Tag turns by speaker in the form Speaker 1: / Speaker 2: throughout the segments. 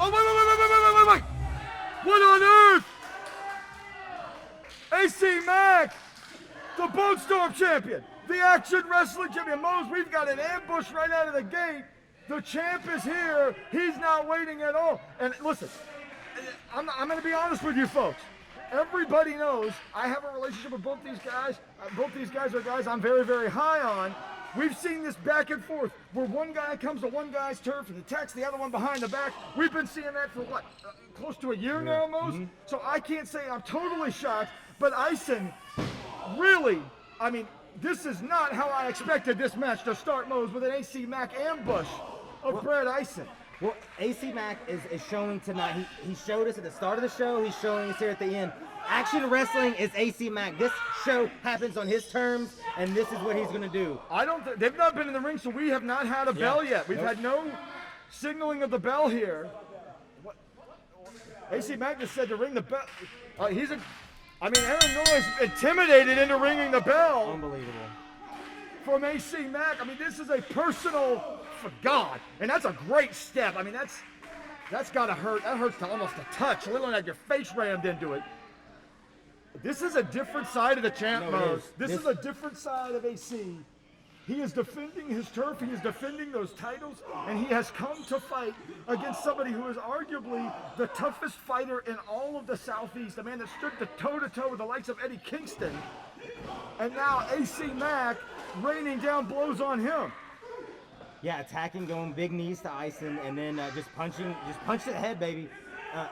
Speaker 1: Oh, wait. What on earth? AC Mack, the Bone Storm champion, the Action Wrestling champion. Mose, we've got an ambush right out of the gate. The champ is here. He's not waiting at all. And listen, I'm going to be honest with you folks. Everybody knows I have a relationship with both these guys. Both these guys are guys I'm very, very high on. We've seen this back and forth where one guy comes to one guy's turf and attacks the other one behind the back. We've been seeing that for what, close to a year now, Mose? Mm-hmm. So I can't say I'm totally shocked, but Ison, really, I mean, this is not how I expected this match to start, Mose, with an AC Mack ambush of Brad Ison.
Speaker 2: Well, AC Mack is showing tonight. He showed us at the start of the show. He's showing us here at the end. Action Wrestling is AC Mack. This show happens on his terms, and this is what he's going to do.
Speaker 1: They've not been in the ring, so we have not had a bell yet. We've had no signaling of the bell here. What? AC Mack just said to ring the bell. Aaron Noyes intimidated into ringing the bell.
Speaker 2: Unbelievable.
Speaker 1: From AC Mack. I mean, this is a personal, for God, and that's a great step. I mean, that's got to hurt. That hurts to almost a touch, let alone have your face rammed into it. This is a different side of the champ mode. This is a different side of AC. He is defending his turf, he is defending those titles, and he has come to fight against somebody who is arguably the toughest fighter in all of the Southeast, a man that stood toe-to-toe with the likes of Eddie Kingston, and now AC Mack raining down blows on him.
Speaker 2: Yeah, attacking, going big knees to Ison, and then just punch to the head, baby.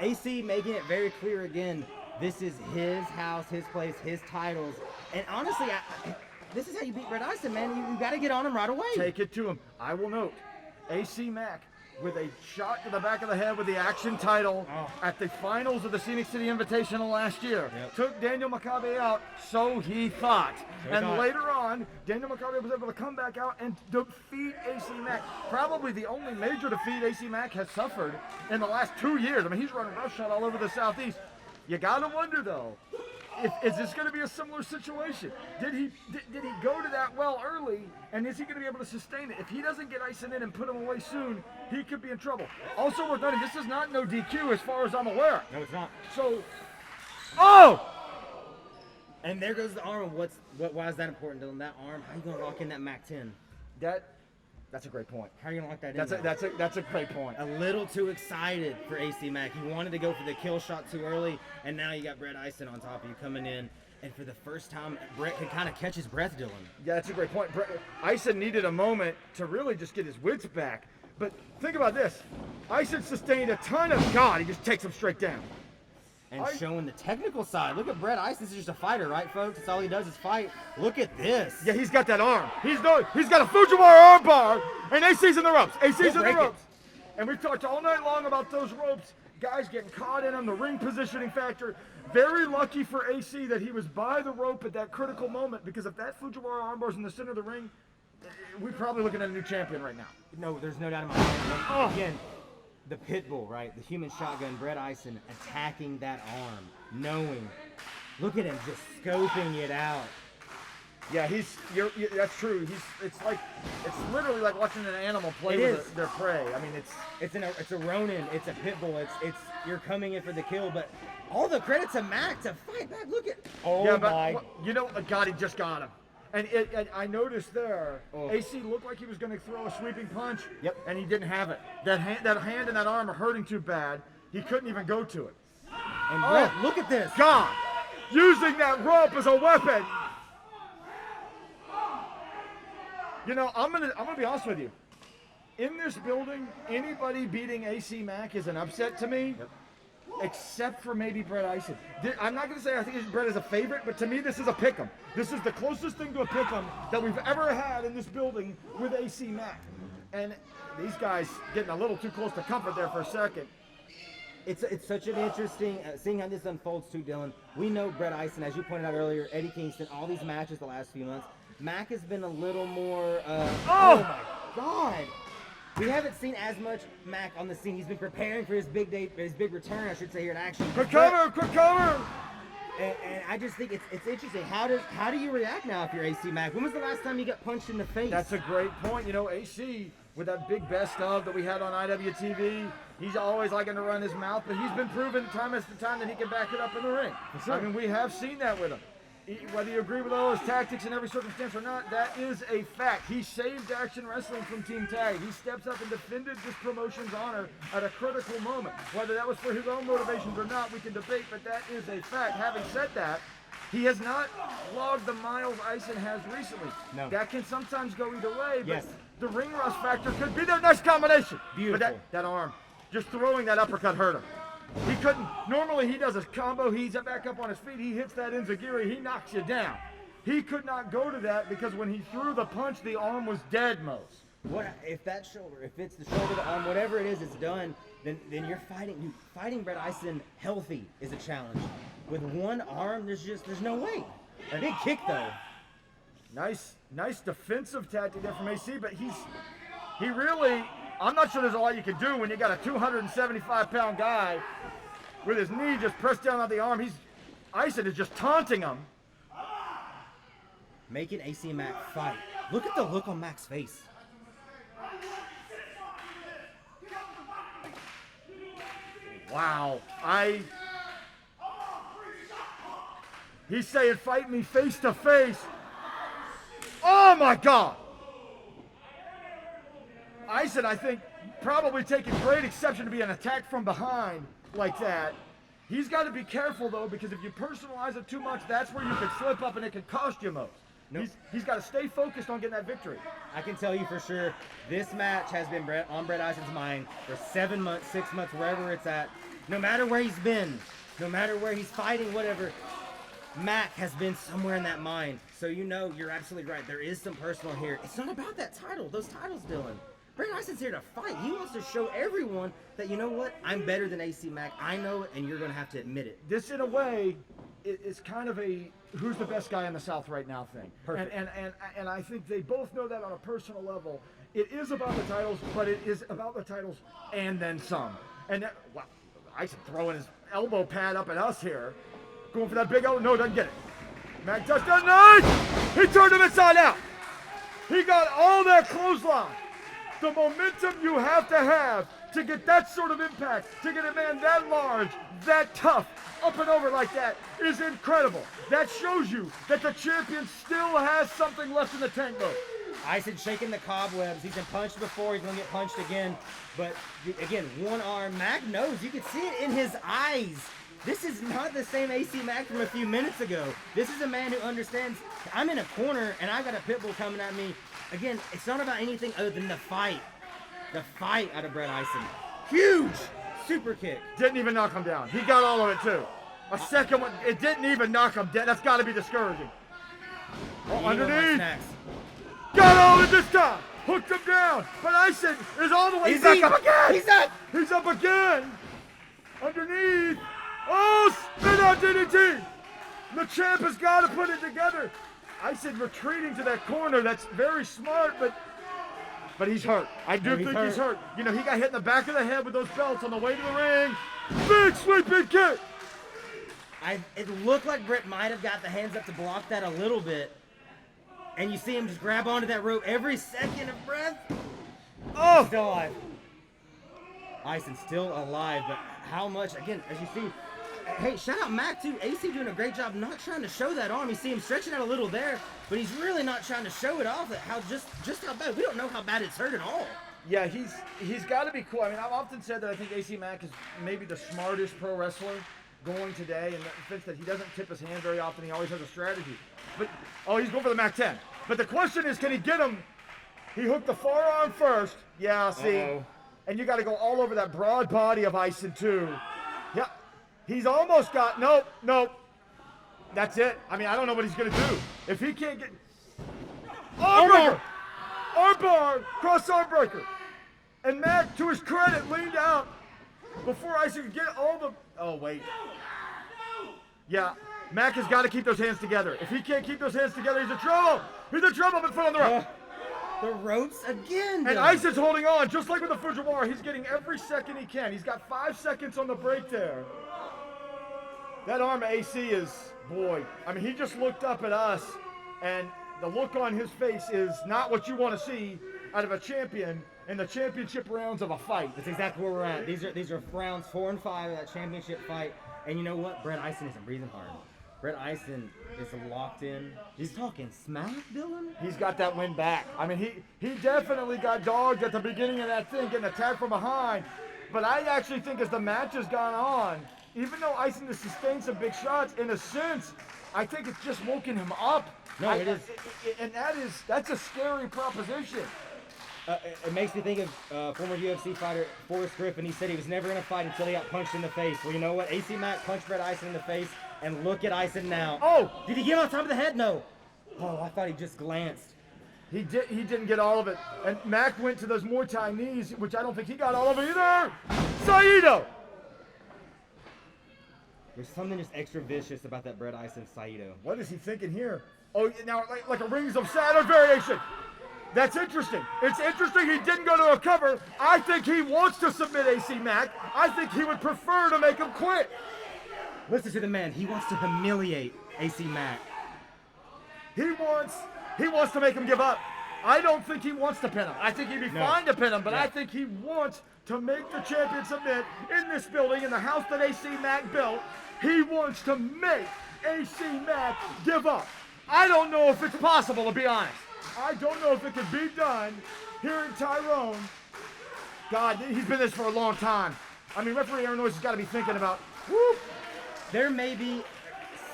Speaker 2: AC making it very clear again, this is his house, his place, his titles, and honestly, this is how you beat Brad Ison, man. You got to get on him right away.
Speaker 1: Take it to him. I will note, AC Mack with a shot to the back of the head with the Action title at the finals of the Scenic City Invitational last year. Yep. Took Daniel Makabe out, so he thought. Later on, Daniel Makabe was able to come back out and defeat AC Mack. Probably the only major defeat AC Mack has suffered in the last 2 years. I mean, he's running roughshod all over the Southeast. You got to wonder, though, is this going to be a similar situation? Did he go to that well early, and is he going to be able to sustain it? If he doesn't get Ison in and put him away soon, he could be in trouble. Also worth noting, this is not no DQ as far as I'm aware.
Speaker 2: No, it's not.
Speaker 1: So,
Speaker 2: and there goes the arm. Why is that important, Dylan? That arm, how are you going to lock in that Mack 10?
Speaker 1: That's a great point.
Speaker 2: How are you going to lock that in?
Speaker 1: That's a great point.
Speaker 2: A little too excited for AC Mack. He wanted to go for the kill shot too early, and now you got Brad Ison on top of you coming in. And for the first time, Brett could kind of catch his breath, Dylan.
Speaker 1: Yeah, that's a great point. Ison needed a moment to really just get his wits back. But think about this. Ison sustained a ton of God. He just takes him straight down.
Speaker 2: And showing the technical side. Look at Brad Ison. This is just a fighter, right, folks? That's all he does is fight. Look at this.
Speaker 1: Yeah, he's got that arm. He's got a Fujiwara arm bar, and AC's in the ropes. AC's in the ropes. And we've talked all night long about those ropes. Guys getting caught in them, the ring positioning factor. Very lucky for AC that he was by the rope at that critical moment, because if that Fujiwara arm bar's in the center of the ring, we're probably looking at a new champion right now.
Speaker 2: No, there's no doubt in my mind. Again, the pit bull, right? The human shotgun, Brad Ison attacking that arm, knowing. Look at him just scoping it out.
Speaker 1: Yeah, that's true. It's literally like watching an animal play with their prey. I mean,
Speaker 2: it's a Ronin, it's a pit bull, it's you're coming in for the kill, but all the credit to Mack to fight back. Look at
Speaker 1: God, he just got him. And I noticed there, AC looked like he was going to throw a sweeping punch, and he didn't have it. That hand and that arm are hurting too bad. He couldn't even go to it.
Speaker 2: And Brett, look at this.
Speaker 1: God, using that rope as a weapon. You know, I'm gonna be honest with you. In this building, anybody beating AC Mack is an upset to me. Except for maybe Brad Ison. I'm not going to say I think Brad is a favorite, but to me this is a pick'em. This is the closest thing to a pick'em that we've ever had in this building with AC Mack. And these guys getting a little too close to comfort there for a second.
Speaker 2: It's such an interesting, seeing how this unfolds too, Dylan. We know Brad Ison, as you pointed out earlier, Eddie Kingston, all these matches the last few months. Mack has been a little more, oh my God. We haven't seen as much Mack on the scene. He's been preparing for his big day, his big return, I should say, here at Action.
Speaker 1: Quick cover!
Speaker 2: And I just think it's interesting. How do you react now if you're AC Mack? When was the last time you got punched in the face?
Speaker 1: That's a great point. You know, AC, with that big best of that we had on IWTV, he's always liking to run his mouth, but he's been proven time after time that he can back it up in the ring.
Speaker 2: Sure.
Speaker 1: I mean, we have seen that with him. Whether you agree with all his tactics in every circumstance or not, that is a fact. He saved Action Wrestling from Team Tag. He steps up and defended this promotion's honor at a critical moment. Whether that was for his own motivations or not, we can debate, but that is a fact. Having said that, he has not logged the miles Ison has recently.
Speaker 2: No.
Speaker 1: That can sometimes go either way, but
Speaker 2: Yes.
Speaker 1: the ring rust factor could be their next combination.
Speaker 2: Beautiful.
Speaker 1: But that arm, just throwing that uppercut hurt him. He couldn't, normally he does a combo, he's back up on his feet, he hits that enziguri, he knocks you down. He could not go to that because when he threw the punch, the arm was dead, Mose.
Speaker 2: What if that shoulder, if it's the shoulder, the arm, whatever it is, it's done, then you're fighting Brett Ison healthy is a challenge. With one arm, there's no way. A big kick though.
Speaker 1: Nice defensive tactic there from AC, but he really, I'm not sure there's a lot you can do when you got a 275-pound guy with his knee just pressed down on the arm. Ison is just taunting him.
Speaker 2: Making AC Mack fight. Look at the look on Mack's face.
Speaker 1: Wow. He's saying fight me face to face. Oh my God. Ison, I think, probably taking great exception to being attacked from behind like that. He's got to be careful though, because if you personalize it too much, that's where you could slip up and it could cost you most.
Speaker 2: Nope.
Speaker 1: He's got to stay focused on getting that victory.
Speaker 2: I can tell you for sure, this match has been on Brett Ison's mind for 7 months, 6 months, wherever it's at. No matter where he's been, no matter where he's fighting, whatever, Mack has been somewhere in that mind. So you know, you're absolutely right. There is some personal here. It's not about that title, those titles, Dylan. Brett Ison's here to fight. He wants to show everyone that, you know what, I'm better than AC Mack. I know it, and you're going to have to admit it.
Speaker 1: This, in a way, is kind of a who's the best guy in the South right now thing.
Speaker 2: Perfect.
Speaker 1: And I think they both know that on a personal level. It is about the titles, but it is about the titles and then some. And that, wow, Ison throwing his elbow pad up at us here. Going for that big elbow. No, doesn't get it. Mack touchdown. Nice! He turned him inside out. He got all that clothesline. The momentum you have to get that sort of impact, to get a man that large, that tough, up and over like that is incredible. That shows you that the champion still has something left in the tank though.
Speaker 2: Ison shaking the cobwebs. He's been punched before. He's going to get punched again. But again, one arm. Mack knows. You can see it in his eyes. This is not the same AC Mack from a few minutes ago. This is a man who understands I'm in a corner and I got a pit bull coming at me. Again, it's not about anything other than the fight. The fight out of Brett Ison. Huge super kick.
Speaker 1: Didn't even knock him down. He got all of it too. A second one, it didn't even knock him down. That's got to be discouraging. Oh, underneath. Got all of it this time. Hooked him down. But Ison is all the way back up again.
Speaker 2: He's up.
Speaker 1: He's up again. Underneath. Oh, spin out DDT. The champ has got to put it together. Ison retreating to that corner. That's very smart, but he's hurt. I do think he's hurt. You know, he got hit in the back of the head with those belts on the way to the ring. Big sweeping kick.
Speaker 2: It looked like Brett might have got the hands up to block that a little bit. And you see him just grab onto that rope every second of breath. Oh, still alive. Ison's still alive, but how much, again, as you see, hey, shout out Mack too. AC doing a great job not trying to show that arm. You see him stretching out a little there, but he's really not trying to show it off. How just how bad. We don't know how bad it's hurt at all.
Speaker 1: Yeah, he's got to be cool. I mean, I've often said that I think AC Mack is maybe the smartest pro wrestler going today, in the sense that he doesn't tip his hand very often. He always has a strategy. But he's going for the Mac 10. But the question is, can he get him? He hooked the forearm first. Yeah, see.
Speaker 2: Uh-oh.
Speaker 1: And you got to go all over that broad body of Ison too. Yeah. He's almost got, nope. That's it. I mean, I don't know what he's going to do. If he can't get, armbar, cross arm breaker. And Mack, to his credit, leaned out before Ison could get all the, oh wait. Yeah, Mack has got to keep those hands together. If he can't keep those hands together, he's in trouble. He's in trouble, but foot on the rope.
Speaker 2: The ropes again.
Speaker 1: And Ison's holding on, just like with the Fujiwara. He's getting every second he can. He's got 5 seconds on the break there. That arm of AC is, boy, I mean, he just looked up at us, and the look on his face is not what you want to see out of a champion in the championship rounds of a fight.
Speaker 2: That's exactly where we're at. These are rounds 4 and 5 of that championship fight. And you know what? Brett Ison isn't breathing hard. Brett Ison is locked in. He's talking smack, Dylan.
Speaker 1: He's got that win back. I mean, he definitely got dogged at the beginning of that thing, getting attacked from behind. But I actually think as the match has gone on, even though Ison has sustained some big shots, in a sense, I think it's just woken him up.
Speaker 2: No, it is.
Speaker 1: And that's a scary proposition.
Speaker 2: It makes me think of former UFC fighter Forrest Griffin. He said he was never going to fight until he got punched in the face. Well, you know what? AC Mack punched Brett Ison in the face, and look at Ison now.
Speaker 1: Oh!
Speaker 2: Did he get him on top of the head? No. Oh, I thought he just glanced.
Speaker 1: He didn't get all of it. And Mack went to those Muay Thai knees, which I don't think he got all of it either. Saito!
Speaker 2: There's something just extra vicious about that Brett Ison Saito.
Speaker 1: What is he thinking here? Oh, now like a Rings of Saturn variation. That's interesting. It's interesting he didn't go to a cover. I think he wants to submit AC Mack. I think he would prefer to make him quit.
Speaker 2: Listen to the man. He wants to humiliate AC Mack.
Speaker 1: He wants to make him give up. I don't think he wants to pin him. I think he'd be fine to pin him, but I think he wants to make the champion submit in this building, in the house that AC Mack built. He wants to make AC Mack give up. I don't know if it's possible, to be honest. I don't know if it can be done here in Tyrone. God, he's been this for a long time. I mean, referee Aaron Noyes has got to be thinking about, whoop.
Speaker 2: There may be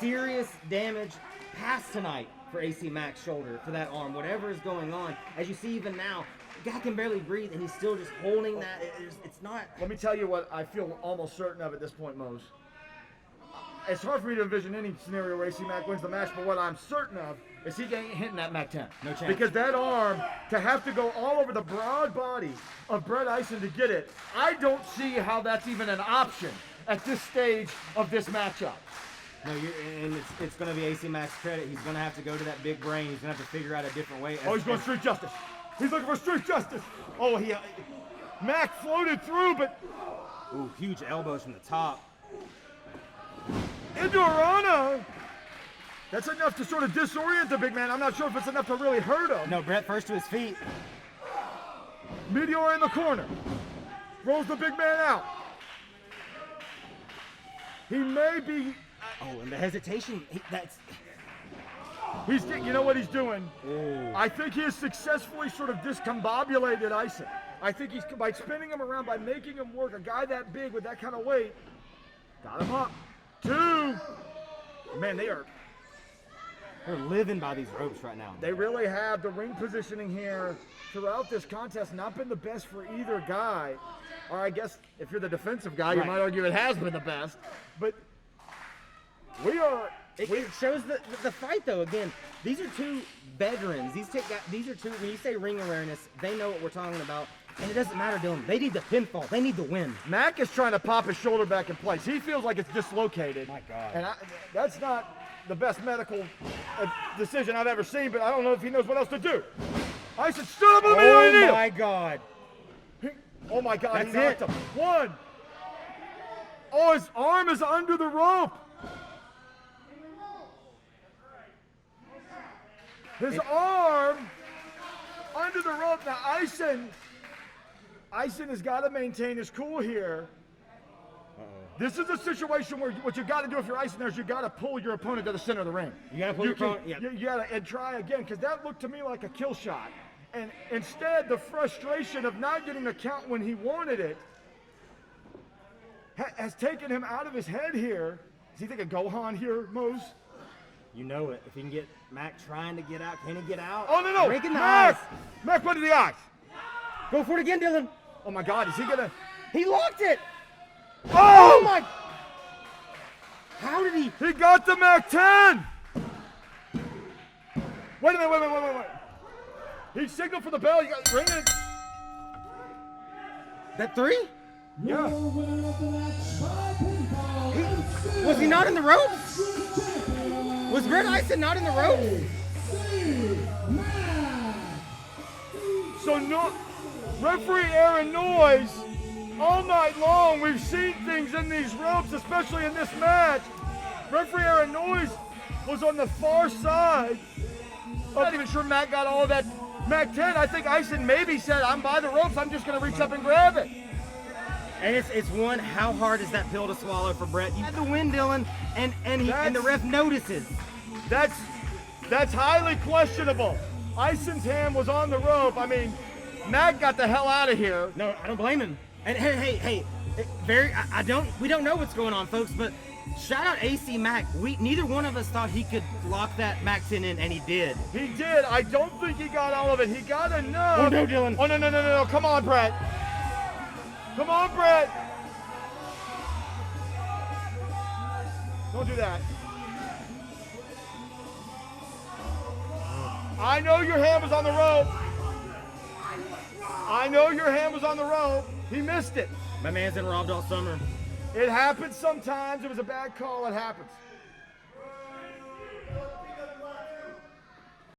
Speaker 2: serious damage past tonight for AC Mack's shoulder, for that arm, whatever is going on. As you see even now, the guy can barely breathe, and he's still just holding that. It's not.
Speaker 1: Let me tell you what I feel almost certain of at this point, Mose. It's hard for me to envision any scenario where AC Mack wins the match, but what I'm certain of is he ain't hitting that Mac 10.
Speaker 2: No chance.
Speaker 1: Because that arm, to have to go all over the broad body of Brett Ison to get it, I don't see how that's even an option at this stage of this matchup.
Speaker 2: No, and it's going to be AC Mack's credit. He's going to have to go to that big brain. He's going to have to figure out a different way.
Speaker 1: Oh, he's going street justice. He's looking for street justice. Oh, Mack floated through, but...
Speaker 2: Ooh, huge elbows from the top.
Speaker 1: Indorana. That's enough to sort of disorient the big man. I'm not sure if it's enough to really hurt him.
Speaker 2: No, Brett first to his feet.
Speaker 1: Meteor in the corner. Rolls the big man out. He may be...
Speaker 2: Oh, and the hesitation,
Speaker 1: You know what he's doing?
Speaker 2: Ooh.
Speaker 1: I think he has successfully sort of discombobulated Ison. I think he's, by spinning him around, by making him work, a guy that big with that kind of weight, got him up. 2. Man, they're
Speaker 2: living by these ropes right now.
Speaker 1: They really have. The ring positioning here throughout this contest not been the best for either guy. Or I guess if you're the defensive guy, you might argue it has been the best. But
Speaker 2: It shows the fight, though. Again, these are two veterans. These are two, when you say ring awareness, they know what we're talking about. And it doesn't matter to them. They need the pinfall. They need the win.
Speaker 1: Mack is trying to pop his shoulder back in place. He feels like it's dislocated.
Speaker 2: My God.
Speaker 1: And that's not the best medical decision I've ever seen, but I don't know if he knows what else to do. Ison stood up in the middle of the needle.
Speaker 2: Oh, my God.
Speaker 1: Oh, my God.
Speaker 2: That's
Speaker 1: he knocked him. 1. Oh, his arm is under the rope. His arm under the rope. Now, Ison has got to maintain his cool here. This is a situation where what you got to do if you're Ison there is you got to pull your opponent to the center of the ring.
Speaker 2: You got to pull your opponent. Yeah.
Speaker 1: You got to and try again, because that looked to me like a kill shot. And instead, the frustration of not getting a count when he wanted it has taken him out of his head here. Is he thinking Gohan here, Mose?
Speaker 2: You know it. If he can get Mack trying to get out, can he get out?
Speaker 1: Oh, no.
Speaker 2: Breaking the
Speaker 1: Mack!
Speaker 2: eyes.
Speaker 1: Mack went to the eyes.
Speaker 2: Go for it again, Dylan.
Speaker 1: Oh, my God. Is he going to...
Speaker 2: He locked it.
Speaker 1: Oh,
Speaker 2: my... How did he...
Speaker 1: He got the Mac 10. Wait a minute, wait. He signaled for the bell. You got ring it.
Speaker 2: That 3?
Speaker 1: Yeah.
Speaker 2: Was he not in the ropes? Was Brett Ison not in the ropes?
Speaker 1: So no, referee Aaron Noyes, all night long we've seen things in these ropes, especially in this match, Referee Aaron Noyes was on the far side. I'm not even sure Mack got all of that. Mack 10, I think Ison maybe said, I'm by the ropes, I'm just going to reach up and grab it.
Speaker 2: And it's one, how hard is that pill to swallow for Brett? You had the win, Dylan, and the ref notices.
Speaker 1: That's highly questionable. Ison's hand was on the rope. I mean, Mack got the hell out of here.
Speaker 2: No, I don't blame him. And hey, we don't know what's going on, folks, but shout out AC Mack. Neither one of us thought he could lock that Mack 10 in, and he did.
Speaker 1: He did. I don't think he got all of it. He got enough.
Speaker 2: Oh no, Dylan.
Speaker 1: Oh no. Come on, Brett. Come on, Brett. Don't do that. I know your hand was on the rope. I know your hand was on the rope. He missed it.
Speaker 2: My man's been robbed all summer.
Speaker 1: It happens sometimes. It was a bad call. It happens.